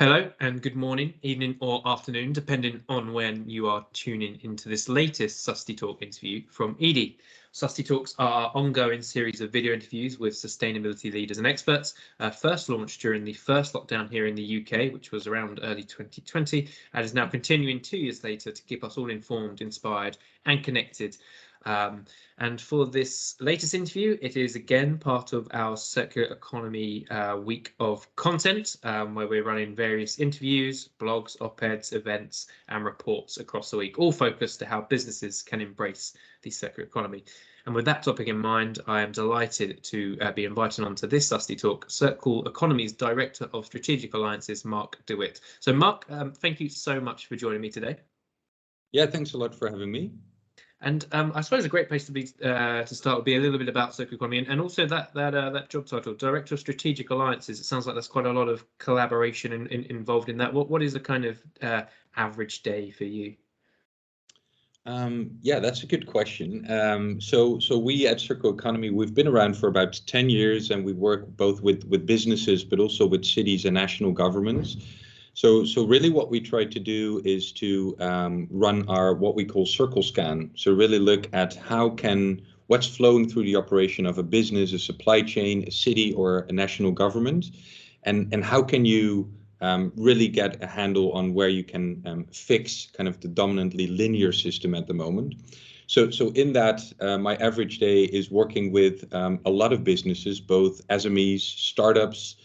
Hello and good morning, evening or afternoon, depending on when you are tuning into this latest SustyTalk interview from Edie. SustyTalks are our ongoing series of video interviews with sustainability leaders and experts, first launched during the first lockdown here in the UK, which was around early 2020, and is now continuing 2 years later to keep us all informed, inspired and connected. And for this latest interview, it is again part of our circular economy week of content, where we're running various interviews, blogs, op-eds, events and reports across the week, all focused to how businesses can embrace the circular economy. And with that topic in mind, I am delighted to be invited onto this SustyTalk Circle Economy's Director of Strategic Alliances, Marc de Wit. So Marc, thank you so much for joining me today. Yeah, thanks a lot for having me. And I suppose a great place to start would be a little bit about circular economy and also that job title, Director of Strategic Alliances. It sounds like there's quite a lot of collaboration involved in that. What is a kind of average day for you? Yeah, that's a good question. So we at Circular Economy, we've been around for about 10 years, and we work both with businesses, but also with cities and national governments. So really what we try to do is to run our what we call circle scan. So really look at what's flowing through the operation of a business, a supply chain, a city, or a national government, and how can you really get a handle on where you can fix kind of the dominantly linear system at the moment. So in that, my average day is working with a lot of businesses, both SMEs, startups,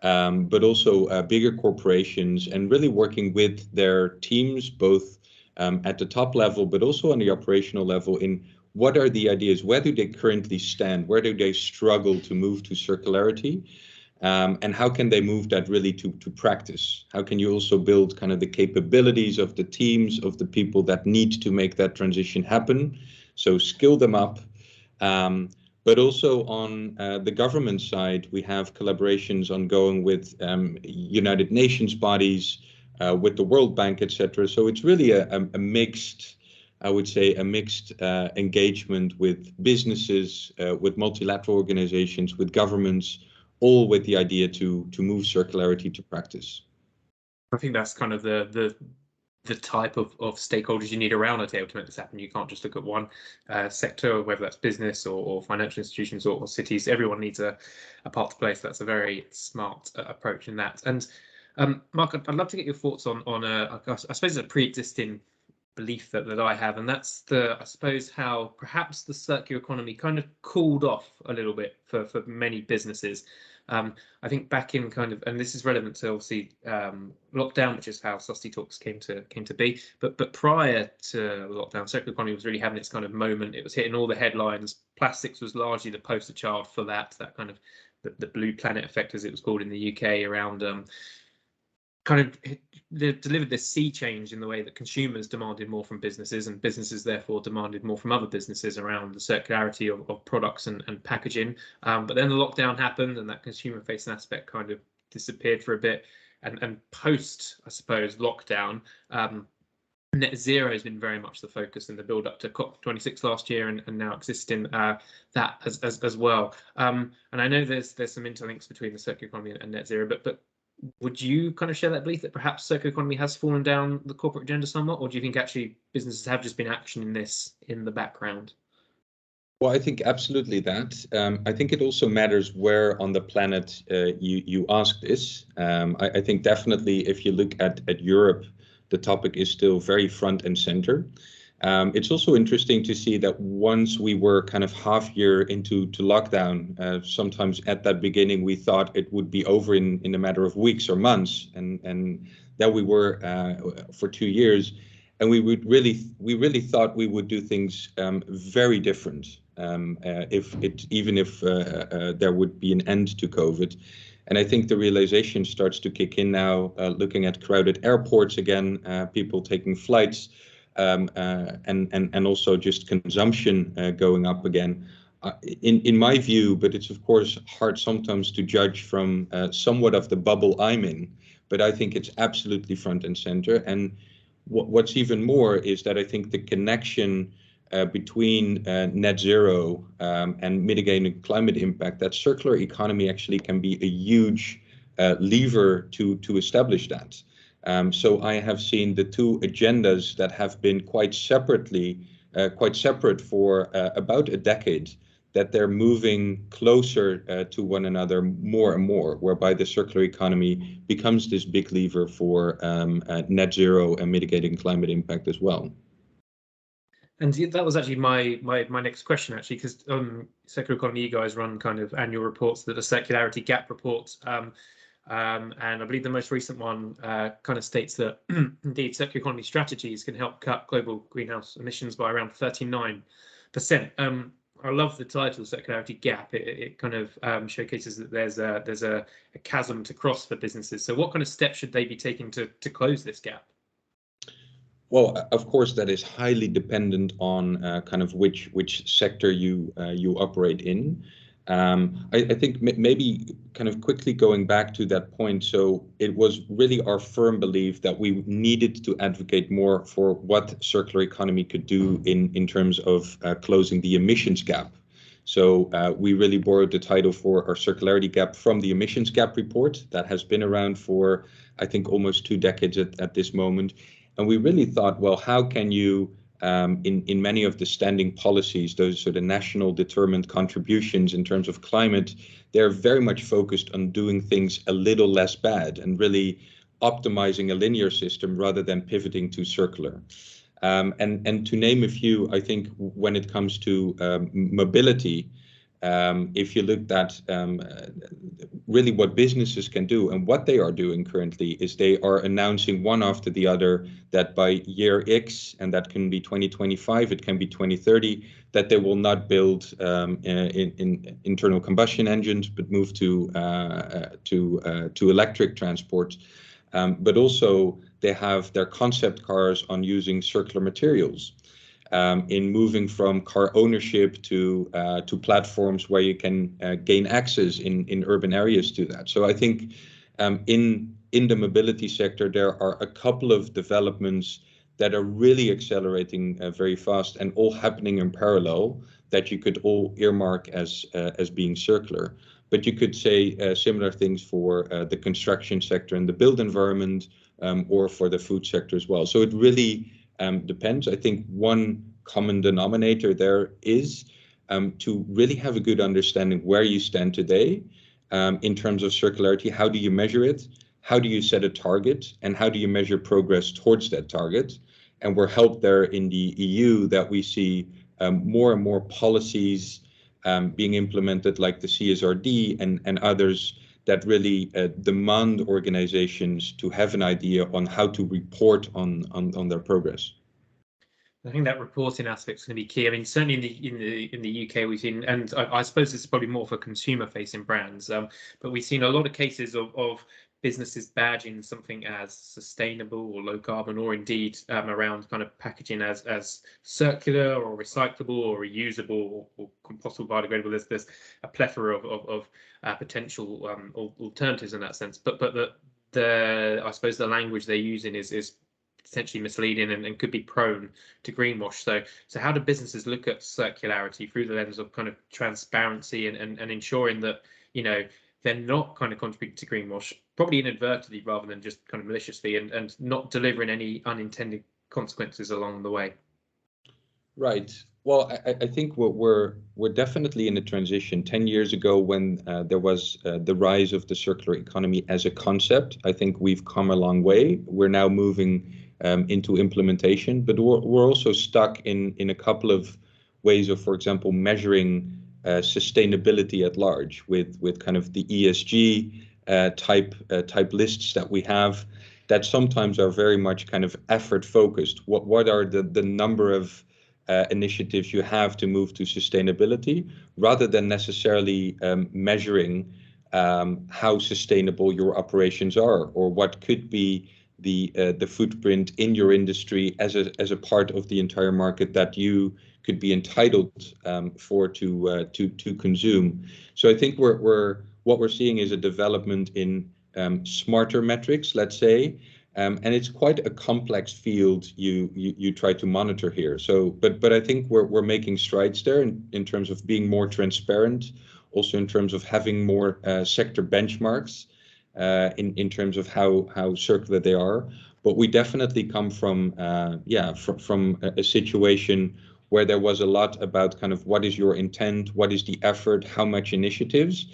but also bigger corporations, and really working with their teams, both at the top level, but also on the operational level, in what are the ideas, where do they currently stand, where do they struggle to move to circularity, and how can they move that really to practice? How can you also build kind of the capabilities of the teams, of the people that need to make that transition happen? So skill them up. But also on the government side, we have collaborations ongoing with United Nations bodies, with the World Bank, etc. So it's really a mixed, I would say, a mixed engagement with businesses, with multilateral organizations, with governments, all with the idea to move circularity to practice. I think that's kind of the type of stakeholders you need around a table to make this happen. You can't just look at one sector, whether that's business or financial institutions or cities. Everyone needs a part to play. So that's a very smart approach in that. And Marc, I'd love to get your thoughts on I suppose a pre-existing belief that I have, and that's I suppose how perhaps the circular economy kind of cooled off a little bit for many businesses. I think back in kind of, and this is relevant to obviously lockdown, which is how SustyTalks came to be. But prior to lockdown, circular economy was really having its kind of moment. It was hitting all the headlines. Plastics was largely the poster child for that kind of the blue planet effect, as it was called in the UK, around kind of delivered this sea change in the way that consumers demanded more from businesses, and businesses therefore demanded more from other businesses around the circularity of products and packaging. But then the lockdown happened, and that consumer-facing aspect kind of disappeared for a bit. And post, I suppose, lockdown, net zero has been very much the focus in the build up to COP26 last year, and now existing that as well. And I know there's some interlinks between the circular economy and net zero, but would you kind of share that belief that perhaps circular economy has fallen down the corporate agenda somewhat, or do you think actually businesses have just been actioning this in the background? Well, I think absolutely that. I think it also matters where on the planet you ask this. I think definitely if you look at Europe, the topic is still very front and center. It's also interesting to see that once we were kind of half year into lockdown, sometimes at that beginning we thought it would be over in a matter of weeks or months, and then we were for 2 years, and we really thought we would do things very different even if there would be an end to COVID. And I think the realization starts to kick in now, looking at crowded airports again, people taking flights. And also just consumption going up again. In my view, but it's of course hard sometimes to judge from somewhat of the bubble I'm in, but I think it's absolutely front and center. And what's even more is that I think the connection between net zero and mitigating climate impact, that circular economy actually can be a huge lever to establish that. So I have seen the two agendas that have been quite separate for about a decade, that they're moving closer to one another more and more, whereby the circular economy becomes this big lever for net zero and mitigating climate impact as well. And that was actually my next question, actually, because circular economy, you guys run kind of annual reports that are circularity gap reports. And I believe the most recent one kind of states that indeed circular economy strategies can help cut global greenhouse emissions by around 39%. I love the title, circularity gap. It kind of showcases that there's a chasm to cross for businesses. So what kind of steps should they be taking to close this gap? Well, of course, that is highly dependent on kind of which sector you operate in. I think maybe kind of quickly going back to that point. So it was really our firm belief that we needed to advocate more for what circular economy could do in terms of closing the emissions gap. So we really borrowed the title for our circularity gap from the emissions gap report that has been around for, I think, almost 2 decades at this moment. And we really thought, well, how can you, in many of the standing policies, those sort of national determined contributions in terms of climate, they're very much focused on doing things a little less bad and really optimizing a linear system rather than pivoting to circular. And to name a few, I think when it comes to mobility, if you looked at really what businesses can do, and what they are doing currently is they are announcing one after the other that by year X, and that can be 2025, it can be 2030, that they will not build in internal combustion engines, but move to electric transport. But also they have their concept cars on using circular materials. In moving from car ownership to platforms where you can gain access in urban areas to that. So I think in the mobility sector, there are a couple of developments that are really accelerating very fast and all happening in parallel that you could all earmark as being circular. But you could say similar things for the construction sector and the built environment, or for the food sector as well. So it really depends. I think one common denominator there is to really have a good understanding where you stand today in terms of circularity. How do you measure it? How do you set a target? And how do you measure progress towards that target? And we're helped there in the EU that we see more and more policies being implemented, like the CSRD and others, that really demand organizations to have an idea on how to report on their progress. I think that reporting aspect is going to be key. I mean, certainly in the UK, we've seen, and I suppose this is probably more for consumer-facing brands, but we've seen a lot of cases of businesses badging something as sustainable or low carbon, or indeed around kind of packaging as circular or recyclable or reusable or compostable, biodegradable. There's a plethora of potential alternatives in that sense. But the I suppose the language they're using is potentially misleading and could be prone to greenwash. So how do businesses look at circularity through the lens of kind of transparency and ensuring that, you know, they're not kind of contributing to greenwash, probably inadvertently rather than just kind of maliciously, and not delivering any unintended consequences along the way? Right. Well, I think we're definitely in a transition. 10 years ago, when there was the rise of the circular economy as a concept, I think we've come a long way. We're now moving into implementation, but we're also stuck in a couple of ways of, for example, measuring sustainability at large with kind of the ESG type lists that we have, that sometimes are very much kind of effort focused. What are the number of initiatives you have to move to sustainability, rather than necessarily measuring how sustainable your operations are, or what could be the footprint in your industry as a part of the entire market that you could be entitled for to consume. So I think what we're seeing is a development in smarter metrics, let's say. And it's quite a complex field you try to monitor here. So, but I think we're making strides there in terms of being more transparent, also in terms of having more sector benchmarks, in terms of how circular they are. But we definitely come from a situation where there was a lot about kind of what is your intent, what is the effort, how much initiatives,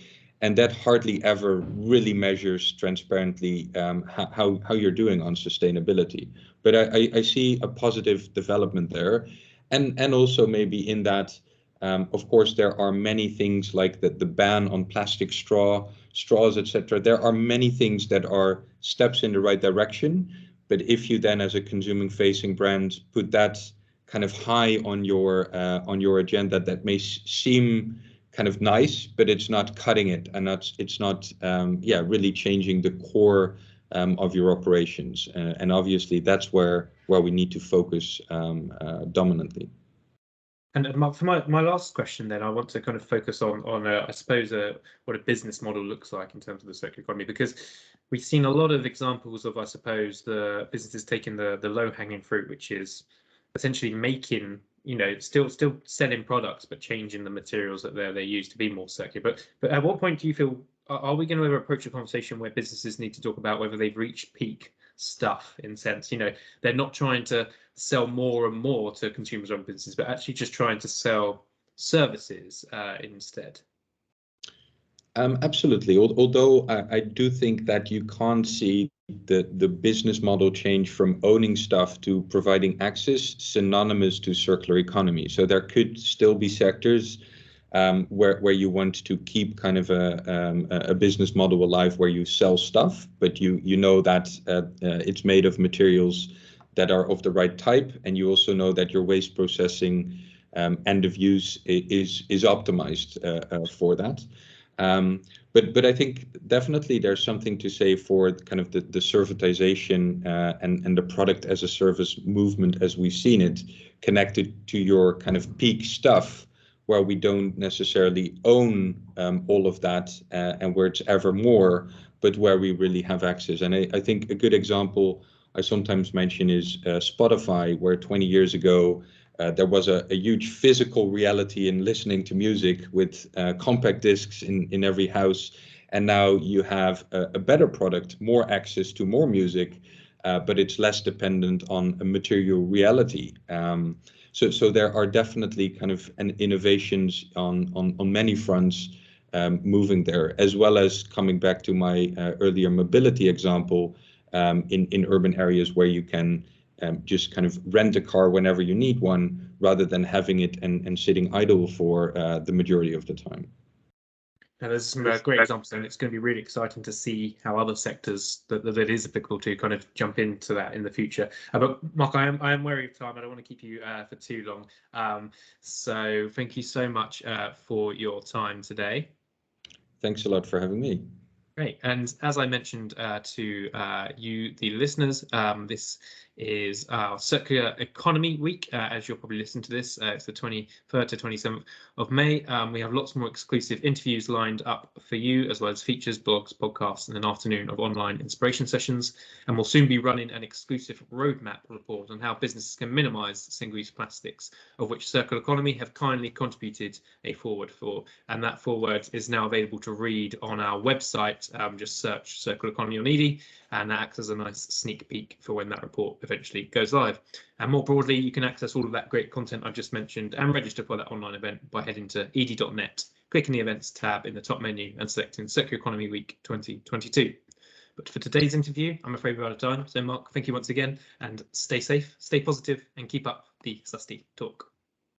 and that hardly ever really measures transparently how you're doing on sustainability. But I see a positive development there, and also maybe in that, of course, there are many things like the ban on plastic straws, etc. There are many things that are steps in the right direction. But if you then, as a consuming-facing brand, put that kind of high on your agenda, that may seem kind of nice, but it's not cutting it, and it's not really changing the core of your operations. And obviously, that's where we need to focus dominantly. And for my last question, then I want to kind of focus on I suppose what a business model looks like in terms of the circular economy, because we've seen a lot of examples of, I suppose, the businesses taking the low-hanging fruit, which is essentially making, still selling products, but changing the materials that they use to be more circular. But at what point do you feel, are we going to ever approach a conversation where businesses need to talk about whether they've reached peak stuff, in sense, they're not trying to sell more and more to consumers or businesses, but actually just trying to sell services instead? Absolutely. Although I do think that you can't see the business model change from owning stuff to providing access synonymous to circular economy. So there could still be sectors where you want to keep kind of a business model alive where you sell stuff, but you know that it's made of materials that are of the right type, and you also know that your waste processing end of use is optimized for that. But I think definitely there's something to say for kind of the servitization and the product as a service movement as we've seen it, connected to your kind of peak stuff, where we don't necessarily own all of that and where it's ever more, but where we really have access. And I think a good example I sometimes mention is Spotify, where 20 years ago, there was a huge physical reality in listening to music with compact discs in every house. And now you have a better product, more access to more music, but it's less dependent on a material reality. So there are definitely kind of innovations on many fronts moving there, as well as coming back to my earlier mobility example in urban areas where you can just kind of rent a car whenever you need one, rather than having it and sitting idle for the majority of the time. Now, there's some great examples, and it's going to be really exciting to see how other sectors that is applicable to kind of jump into that in the future. But Marc, I am wary of time. I don't want to keep you for too long. So thank you so much for your time today. Thanks a lot for having me. Great. And as I mentioned to you, the listeners, this is our Circular Economy Week. As you'll probably listen to this, it's the 23rd to 27th of May. We have lots more exclusive interviews lined up for you, as well as features, blogs, podcasts, and an afternoon of online inspiration sessions. And we'll soon be running an exclusive roadmap report on how businesses can minimise single-use plastics, of which Circular Economy have kindly contributed a foreword for. And that foreword is now available to read on our website. Just search Circular Economy on edie, and that acts as a nice sneak peek for when that report eventually goes live. And more broadly, you can access all of that great content I've just mentioned and register for that online event by heading to edie.net, clicking the events tab in the top menu and selecting Circular Economy Week 2022. But for today's interview, I'm afraid we're out of time. So Marc, thank you once again, and stay safe, stay positive, and keep up the Susty Talk.